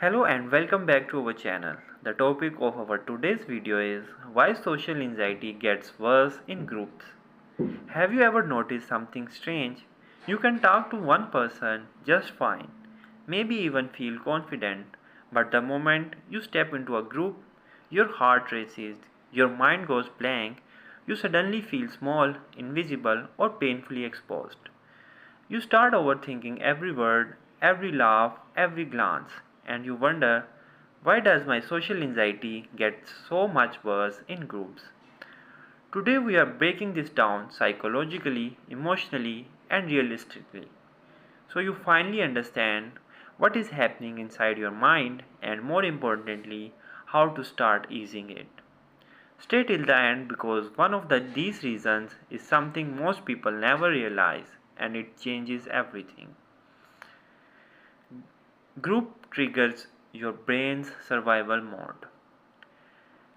Hello and welcome back to our channel. The topic of our today's video is why social anxiety gets worse in groups. Have you ever noticed something strange? You can talk to one person just fine, maybe even feel confident, but the moment you step into a group, your heart races, your mind goes blank, you suddenly feel small, invisible, or painfully exposed. You start overthinking every word, every laugh, every glance, and you wonder, why does my social anxiety get so much worse in groups? Today we are breaking this down psychologically, emotionally, and realistically. So you finally understand what is happening inside your mind and more importantly, how to start easing it. Stay till the end because these reasons is something most people never realize and it changes everything. Group triggers your brain's survival mode.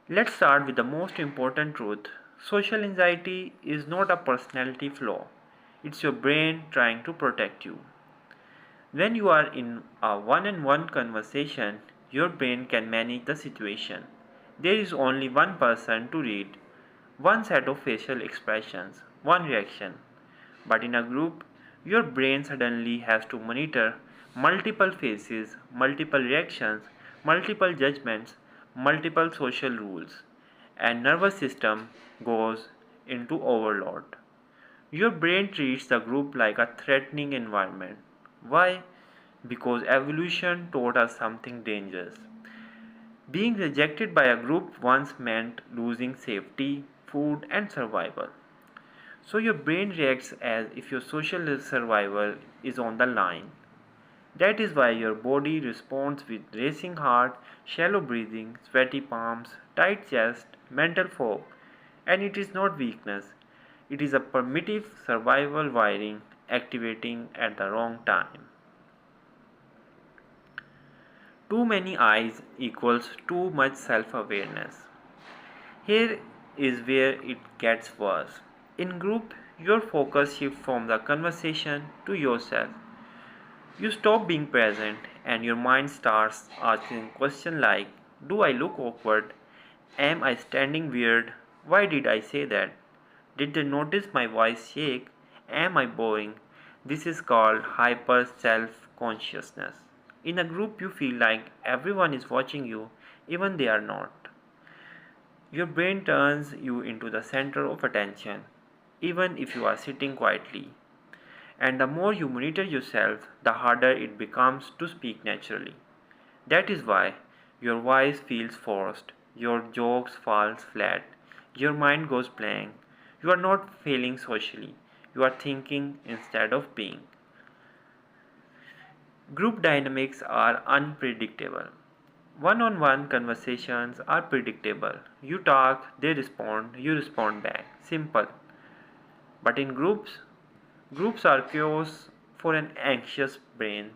Let's start with the most important truth. Social anxiety is not a personality flaw, it's your brain trying to protect you. When you are in a one on one conversation, your brain can manage the situation. There is only one person to read, one set of facial expressions, one reaction. But in a group, your brain suddenly has to monitor multiple faces, multiple reactions, multiple judgments, multiple social rules, and nervous system goes into overload. Your brain treats the group like a threatening environment. Why? Because evolution taught us something dangerous. Being rejected by a group once meant losing safety, food, and survival. So your brain reacts as if your social survival is on the line. That is why your body responds with racing heart, shallow breathing, sweaty palms, tight chest, mental fog, and it is not weakness. It is a primitive survival wiring activating at the wrong time. Too many eyes equals too much self awareness. Here is where it gets worse. In group, your focus shifts from the conversation to yourself. You stop being present and your mind starts asking questions like, do I look awkward? Am I standing weird? Why did I say that? Did they notice my voice shake? Am I boring? This is called hyper self consciousness. In a group, you feel like everyone is watching you, even they are not. Your brain turns you into the center of attention, even if you are sitting quietly. And the more you monitor yourself, the harder it becomes to speak naturally. That is why your voice feels forced, your jokes fall flat, your mind goes blank. You are not failing socially, you are thinking instead of being. Group dynamics are unpredictable. One on one conversations are predictable. You talk, they respond, you respond back. Simple. But in groups, groups are chaos for an anxious brain.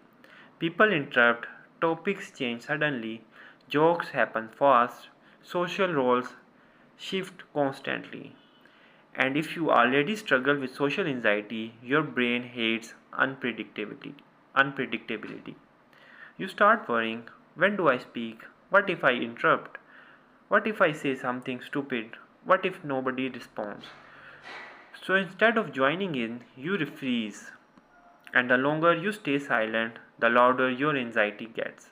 People interrupt, topics change suddenly, jokes happen fast, social roles shift constantly. And if you already struggle with social anxiety, your brain hates unpredictability. You start worrying, when do I speak? What if I interrupt? What if I say something stupid? What if nobody responds? So instead of joining in, you freeze. And the longer you stay silent, the louder your anxiety gets.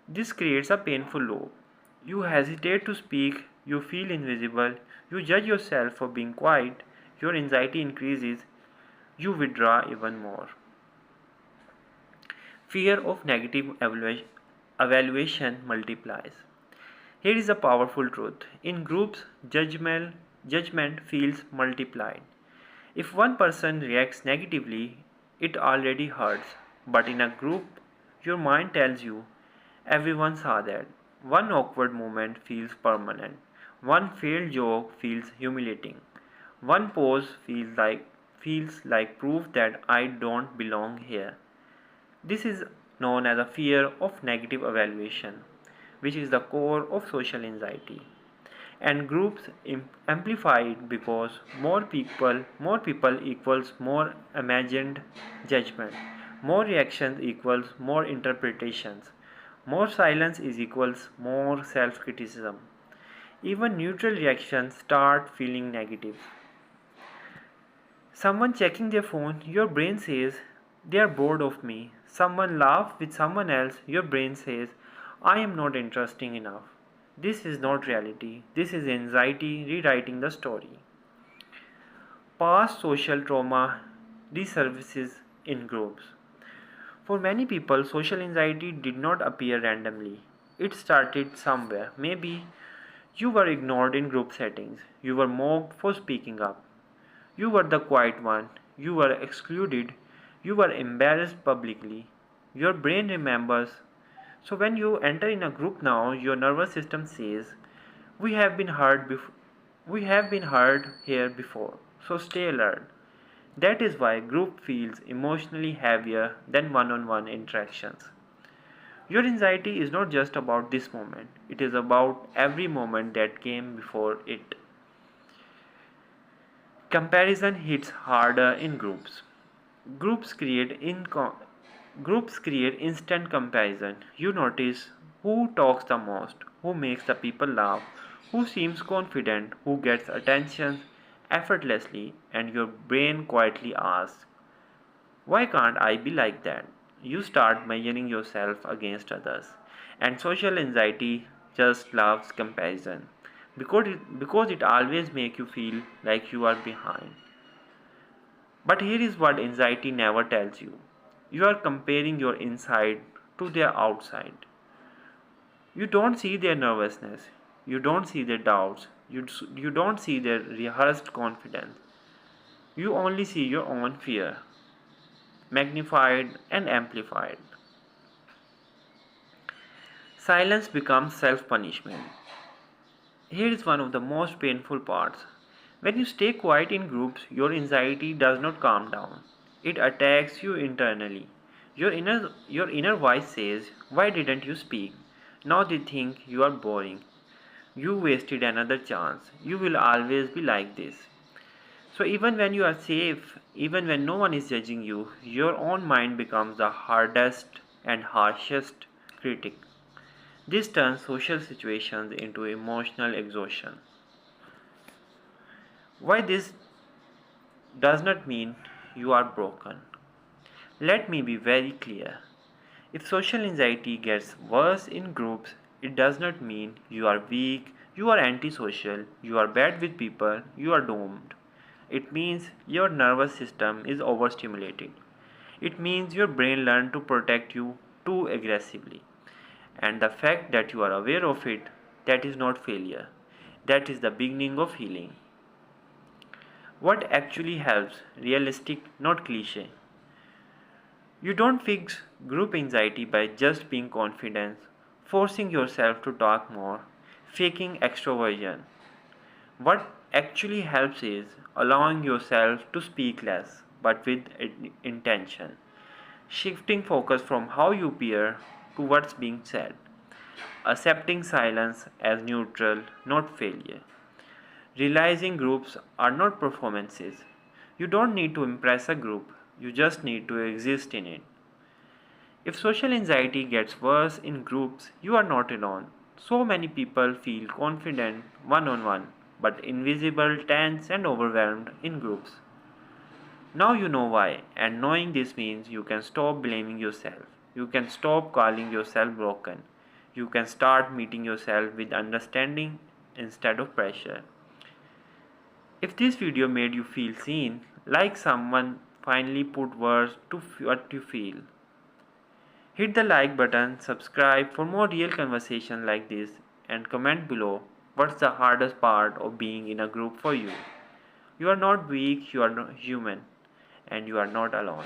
This creates a painful loop. You hesitate to speak, you feel invisible, you judge yourself for being quiet, your anxiety increases, you withdraw even more. Fear of negative evaluation multiplies. Here is a powerful truth. In groups, judgment feels multiplied. If one person reacts negatively, it already hurts. But in a group, your mind tells you everyone saw that. One awkward moment feels permanent. One failed joke feels humiliating. One pause feels like proof that I don't belong here. This is known as a fear of negative evaluation, which is the core of social anxiety. And groups amplify it because more people equals more imagined judgment. More reactions equals more interpretations. More silence is equals more self-criticism. Even neutral reactions start feeling negative. Someone checking their phone, your brain says, they are bored of me. Someone laughs with someone else, your brain says, I am not interesting enough. This is not reality. This is anxiety rewriting the story. Past social trauma resurfaces in groups. For many people, social anxiety did not appear randomly. It started somewhere. Maybe you were ignored in group settings. You were mocked for speaking up. You were the quiet one. You were excluded. You were embarrassed publicly. Your brain remembers. So when you enter in a group now, your nervous system says, "We have been heard before. We have been heard here before. So stay alert." That is why group feels emotionally heavier than one-on-one interactions. Your anxiety is not just about this moment. It is about every moment that came before it. Comparison hits harder in groups. Groups create groups create instant comparison. You notice who talks the most, who makes the people laugh, who seems confident, who gets attention effortlessly, and your brain quietly asks, why can't I be like that? You start measuring yourself against others, and social anxiety just loves comparison because it always makes you feel like you are behind. But here is what anxiety never tells you. You are comparing your inside to their outside. You don't see their nervousness. You don't see their doubts. You don't see their rehearsed confidence. You only see your own fear, magnified and amplified. Silence becomes self punishment. Here is one of the most painful parts. When you stay quiet in groups, your anxiety does not calm down. It attacks you internally. Your inner voice says, why didn't you speak? Now they think you are boring. You wasted another chance. You will always be like this. So even when you are safe, even when no one is judging you, your own mind becomes the hardest and harshest critic. This turns social situations into emotional exhaustion. Why this does not mean you are broken. Let me be very clear. If social anxiety gets worse in groups, it does not mean you are weak, you are antisocial, you are bad with people, you are doomed. It means your nervous system is overstimulated. It means your brain learned to protect you too aggressively. And the fact that you are aware of it, that is not failure. That is the beginning of healing. What actually helps, realistic, not cliche. You don't fix group anxiety by just being confident, forcing yourself to talk more, faking extroversion. What actually helps is allowing yourself to speak less, but with intention, shifting focus from how you appear to what's being said, accepting silence as neutral, not failure, realizing groups are not performances. You don't need to impress a group, you just need to exist in it. If social anxiety gets worse in groups, you are not alone. So many people feel confident one on one, but invisible, tense, and overwhelmed in groups. Now you know why, and knowing this means you can stop blaming yourself. You can stop calling yourself broken. You can start meeting yourself with understanding instead of pressure. If this video made you feel seen, like someone finally put words to what you feel, hit the like button, subscribe for more real conversation like this, and comment below what's the hardest part of being in a group for you. You are not weak, you are not human, and you are not alone.